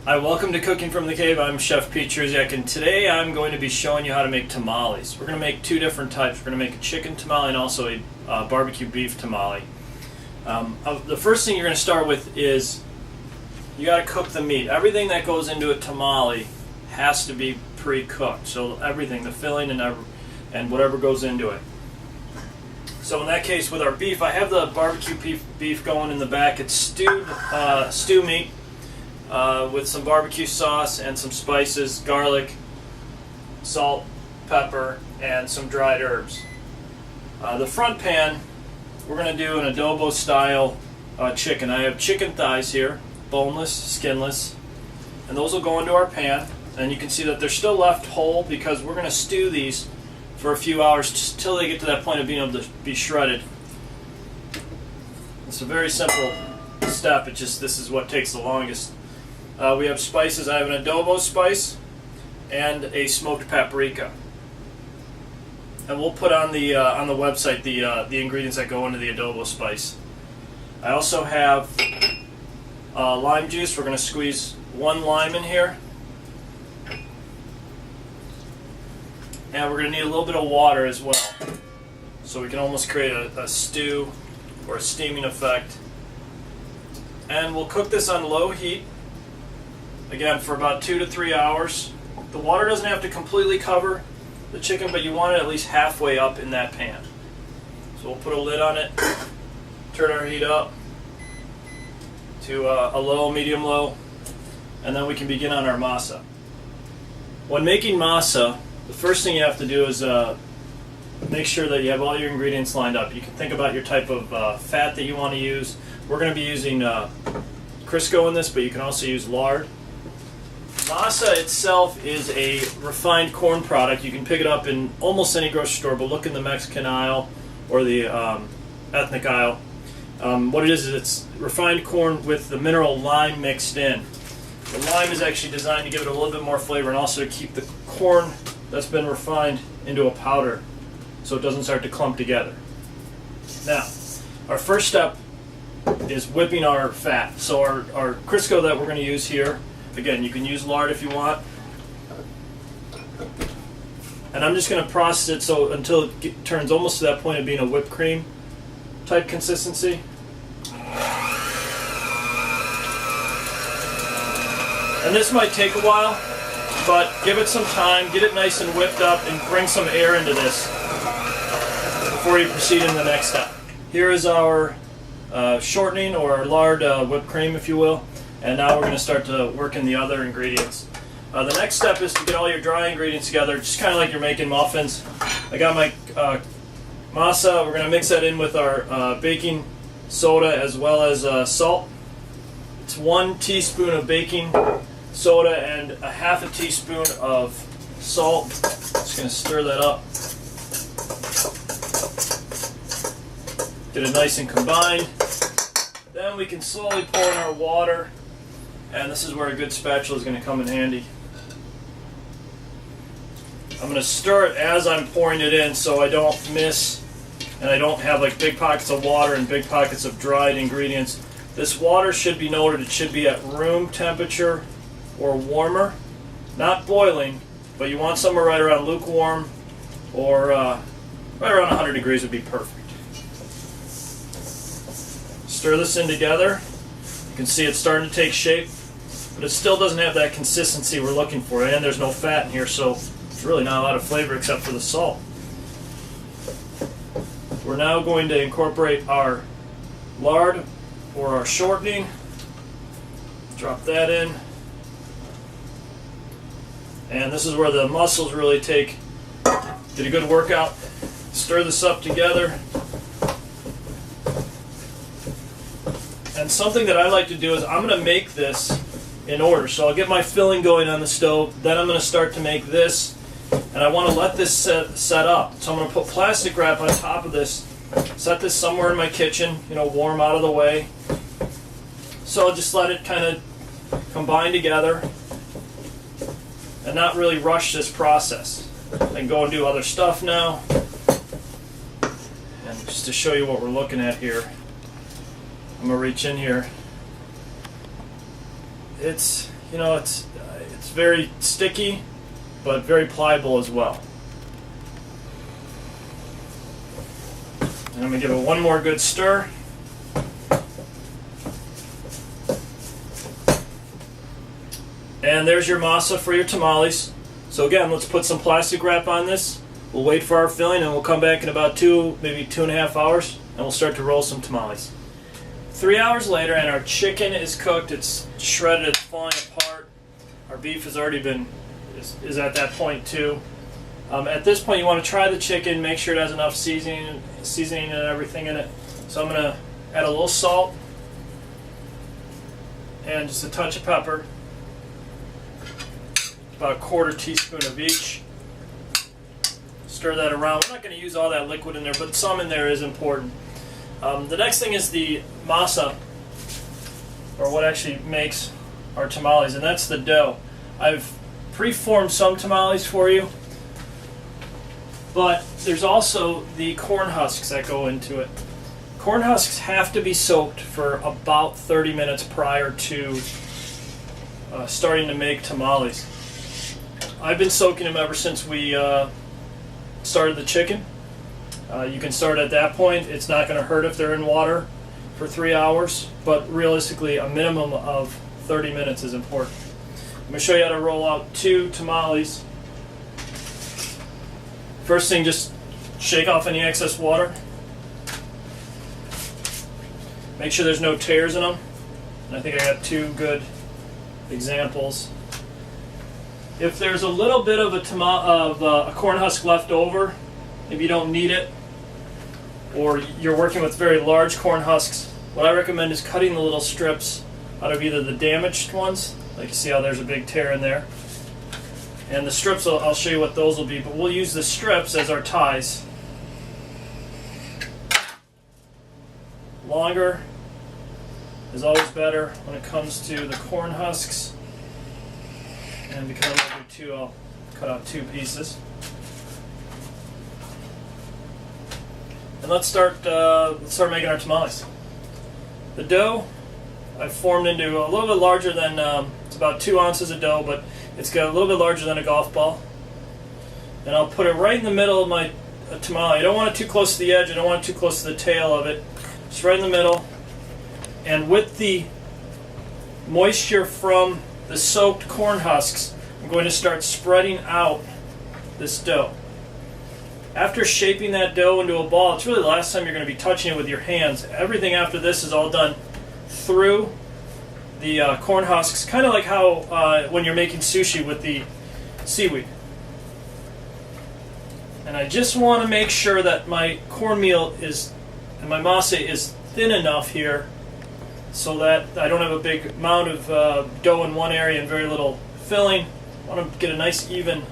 Hi, welcome to Cooking from the Cave. I'm Chef Pete Trusiak, and today I'm going to be showing you how to make tamales. We're going to make two different types. We're going to make a chicken tamale and also a barbecue beef tamale. The first thing you're going to start with is you got to cook the meat. Everything that goes into a tamale has to be pre-cooked. So everything, the filling and whatever goes into it. So in that case, with our beef, I have the barbecue beef going in the back. It's stewed stew meat. With some barbecue sauce and some spices, garlic, salt, pepper, and some dried herbs. The front pan, we're going to do an adobo style chicken. I have chicken thighs here, boneless, skinless, and those will go into our pan. And you can see that they're still left whole because we're going to stew these for a few hours just till they get to that point of being able to be shredded. It's a very simple step, this is what takes the longest. We have spices. I have an adobo spice and a smoked paprika, and we'll put on the website the ingredients that go into the adobo spice. I also have lime juice. We're going to squeeze one lime in here, and we're going to need a little bit of water as well, so we can almost create a stew or a steaming effect. And we'll cook this on low heat. Again, for about 2 to 3 hours. The water doesn't have to completely cover the chicken, but you want it at least halfway up in that pan. So we'll put a lid on it, turn our heat up to a low, medium-low, and then we can begin on our masa. When making masa, the first thing you have to do is make sure that you have all your ingredients lined up. You can think about your type of fat that you want to use. We're going to be using Crisco in this, but you can also use lard. Masa itself is a refined corn product. You can pick it up in almost any grocery store, but look in the Mexican aisle or the ethnic aisle. What it is it's refined corn with the mineral lime mixed in. The lime is actually designed to give it a little bit more flavor and also to keep the corn that's been refined into a powder so it doesn't start to clump together. Now, our first step is whipping our fat. So our Crisco that we're going to use here, again, you can use lard if you want. And I'm just going to process it so until it turns almost to that point of being a whipped cream type consistency. And this might take a while, but give it some time, get it nice and whipped up, and bring some air into this before you proceed in the next step. Here is our shortening or lard whipped cream, if you will. And now we're going to start to work in the other ingredients. The next step is to get all your dry ingredients together, just kind of like you're making muffins. I got my masa. We're going to mix that in with our baking soda as well as salt. It's 1 teaspoon of baking soda and a half a teaspoon of salt. Just going to stir that up. Get it nice and combined. Then we can slowly pour in our water. And this is where a good spatula is going to come in handy. I'm going to stir it as I'm pouring it in so I don't miss and I don't have like big pockets of water and big pockets of dried ingredients. This water should be noted, it should be at room temperature or warmer. Not boiling, but you want somewhere right around lukewarm or right around 100 degrees would be perfect. Stir this in together. You can see it's starting to take shape, but it still doesn't have that consistency we're looking for, and there's no fat in here, so there's really not a lot of flavor except for the salt. We're now going to incorporate our lard or our shortening. Drop that in. And this is where the muscles really get a good workout. Stir this up together. And something that I like to do is I'm going to make this in order. So I'll get my filling going on the stove, then I'm going to start to make this, and I want to let this set up. So I'm going to put plastic wrap on top of this, set this somewhere in my kitchen, warm out of the way. So I'll just let it kind of combine together and not really rush this process. I can go and do other stuff now. And just to show you what we're looking at here, I'm going to reach in here. It's you know, it's very sticky, but very pliable as well. And I'm going to give it one more good stir. And there's your masa for your tamales. So again, let's put some plastic wrap on this. We'll wait for our filling, and we'll come back in about maybe 2.5 hours, and we'll start to roll some tamales. 3 hours later, and our chicken is cooked. It's shredded. It's falling apart. Our beef has already been is at that point too. At this point, you want to try the chicken. Make sure it has enough seasoning and everything in it. So I'm going to add a little salt and just a touch of pepper. About a 1/4 teaspoon of each. Stir that around. We're not going to use all that liquid in there, but some in there is important. The next thing is the masa, or what actually makes our tamales, and that's the dough. I've preformed some tamales for you, but there's also the corn husks that go into it. Corn husks have to be soaked for about 30 minutes prior to starting to make tamales. I've been soaking them ever since we started the chicken. You can start at that point. It's not going to hurt if they're in water for 3 hours, but realistically a minimum of 30 minutes is important. I'm going to show you how to roll out 2 tamales. First thing, just shake off any excess water. Make sure there's no tears in them. And I think I got 2 good examples. If there's a little bit of a corn husk left over, if you don't need it, or you're working with very large corn husks, what I recommend is cutting the little strips out of either the damaged ones, like you see how there's a big tear in there, and the strips, I'll show you what those will be, but we'll use the strips as our ties. Longer is always better when it comes to the corn husks. And because I'm going to do 2, I'll cut out 2 pieces. And let's start making our tamales. The dough I've formed into a little bit larger than, it's about 2 ounces of dough, but it's got a little bit larger than a golf ball. And I'll put it right in the middle of my tamale. I don't want it too close to the edge, I don't want it too close to the tail of it. Just right in the middle. And with the moisture from the soaked corn husks, I'm going to start spreading out this dough. After shaping that dough into a ball, it's really the last time you're going to be touching it with your hands. Everything after this is all done through the corn husks, kind of like how when you're making sushi with the seaweed. And I just want to make sure that my cornmeal and my masa is thin enough here so that I don't have a big amount of dough in one area and very little filling. I want to get a nice even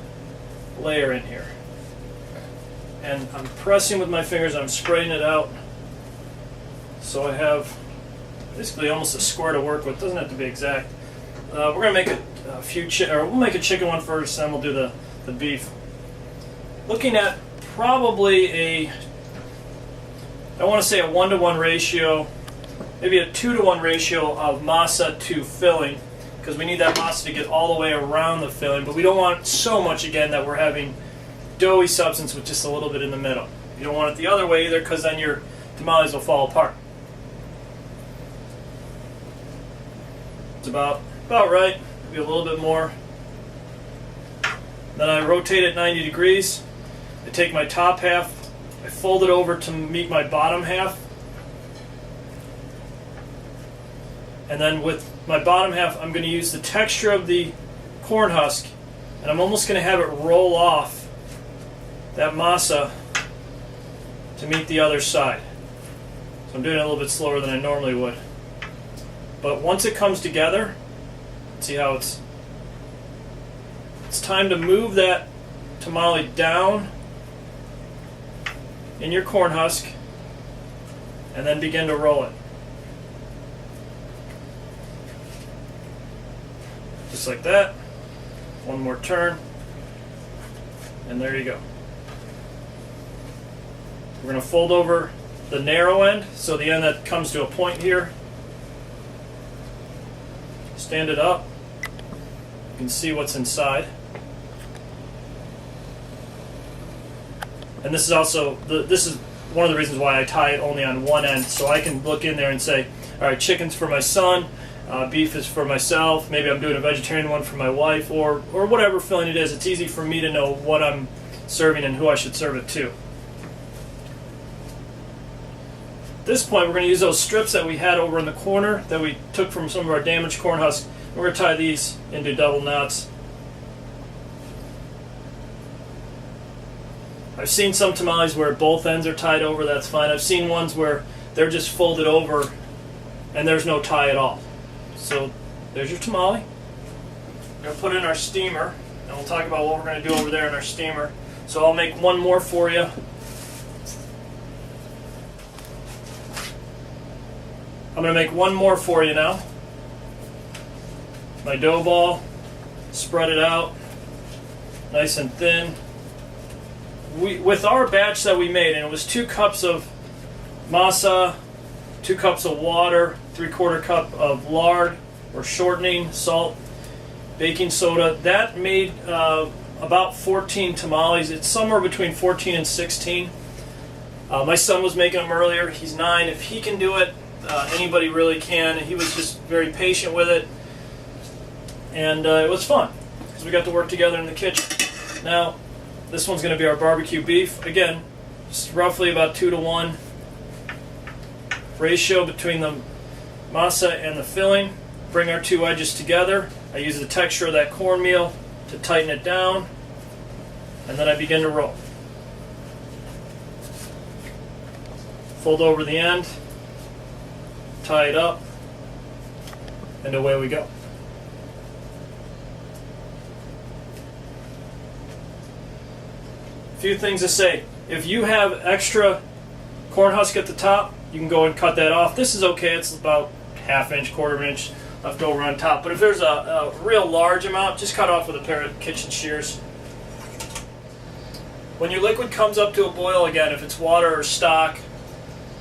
layer in here. And I'm pressing with my fingers, I'm spreading it out so I have basically almost a square to work with. Doesn't have to be exact. We're going to make we'll make a chicken one first, then we'll do the beef. Looking at probably I want to say a 1-to-1 ratio, maybe a 2-to-1 ratio of masa to filling, because we need that masa to get all the way around the filling, but we don't want so much, again, that we're having doughy substance with just a little bit in the middle. You don't want it the other way either, because then your tamales will fall apart. It's about right, maybe a little bit more. Then I rotate it 90 degrees. I take my top half, I fold it over to meet my bottom half, and then with my bottom half I'm going to use the texture of the corn husk, and I'm almost going to have it roll off that masa to meet the other side. So I'm doing it a little bit slower than I normally would. But once it comes together, see how it's time to move that tamale down in your corn husk and then begin to roll it. Just like that. One more turn. And there you go. We're going to fold over the narrow end, so the end that comes to a point here. Stand it up. You can see what's inside. And this is also, this is one of the reasons why I tie it only on one end, so I can look in there and say, all right, chicken's for my son, beef is for myself, maybe I'm doing a vegetarian one for my wife, or whatever filling it is. It's easy for me to know what I'm serving and who I should serve it to. At this point, we're going to use those strips that we had over in the corner that we took from some of our damaged corn husks. We're going to tie these into double knots. I've seen some tamales where both ends are tied over, that's fine. I've seen ones where they're just folded over and there's no tie at all. So there's your tamale. We're going to put it in our steamer, and we'll talk about what we're going to do over there in our steamer. So I'll make one more for you. I'm going to make one more for you now. My dough ball, spread it out nice and thin. With our batch that we made, and it was 2 cups of masa, 2 cups of water, 3/4 cup of lard or shortening, salt, baking soda, that made about 14 tamales. It's somewhere between 14 and 16. My son was making them earlier. He's 9. If he can do it, anybody really can. He was just very patient with it, and it was fun because we got to work together in the kitchen. Now, this one's going to be our barbecue beef. Again, just roughly about 2-to-1 ratio between the masa and the filling. Bring our 2 edges together. I use the texture of that cornmeal to tighten it down, and then I begin to roll. Fold over the end, tie it up, and away we go. Few things to say. If you have extra corn husk at the top, you can go and cut that off. This is okay. It's about 1/2 inch, 1/4 inch left over on top. But if there's a real large amount, just cut off with a pair of kitchen shears. When your liquid comes up to a boil, again, if it's water or stock,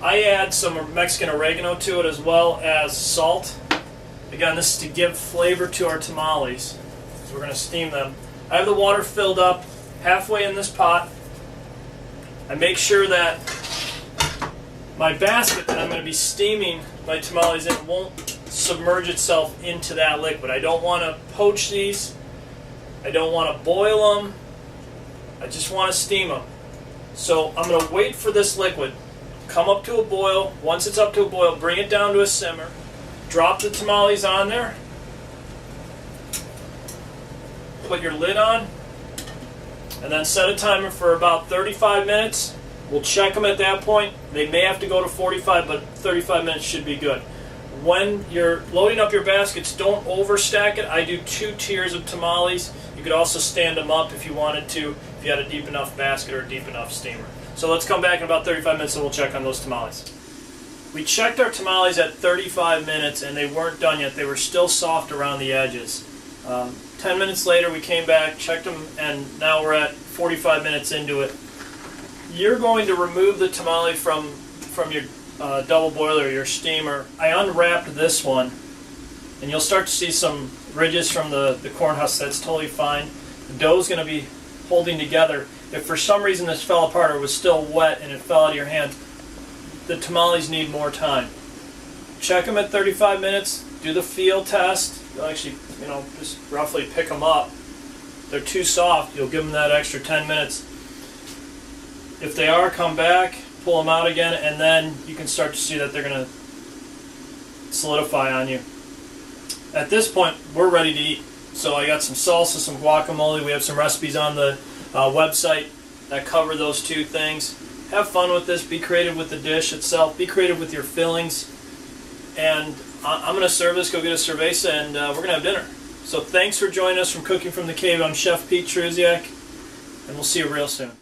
I add some Mexican oregano to it as well as salt. Again, this is to give flavor to our tamales, because we're going to steam them. I have the water filled up halfway in this pot. I make sure that my basket that I'm going to be steaming my tamales in won't submerge itself into that liquid. I don't want to poach these. I don't want to boil them. I just want to steam them. So I'm going to wait for this liquid. Come up to a boil. Once it's up to a boil, bring it down to a simmer. Drop the tamales on there. Put your lid on. And then set a timer for about 35 minutes. We'll check them at that point. They may have to go to 45, but 35 minutes should be good. When you're loading up your baskets, don't overstack it. I do 2 tiers of tamales. You could also stand them up if you wanted to, if you had a deep enough basket or a deep enough steamer. So let's come back in about 35 minutes and we'll check on those tamales. We checked our tamales at 35 minutes and they weren't done yet. They were still soft around the edges. 10 minutes later we came back, checked them, and now we're at 45 minutes into it. You're going to remove the tamale from your double boiler, your steamer. I unwrapped this one, and you'll start to see some ridges from the corn husk. That's totally fine. The dough's going to be holding together. If for some reason this fell apart or was still wet and it fell out of your hand, the tamales need more time. Check them at 35 minutes. Do the feel test. You'll actually, just roughly pick them up. If they're too soft, you'll give them that extra 10 minutes. If they are, come back, pull them out again, and then you can start to see that they're going to solidify on you. At this point, we're ready to eat. So I got some salsa, some guacamole. We have some recipes on the website that cover those 2 things. Have fun with this. Be creative with the dish itself. Be creative with your fillings. And I'm going to serve this, go get a cerveza, and we're going to have dinner. So thanks for joining us from Cooking from the Cave. I'm Chef Pete Truziak, and we'll see you real soon.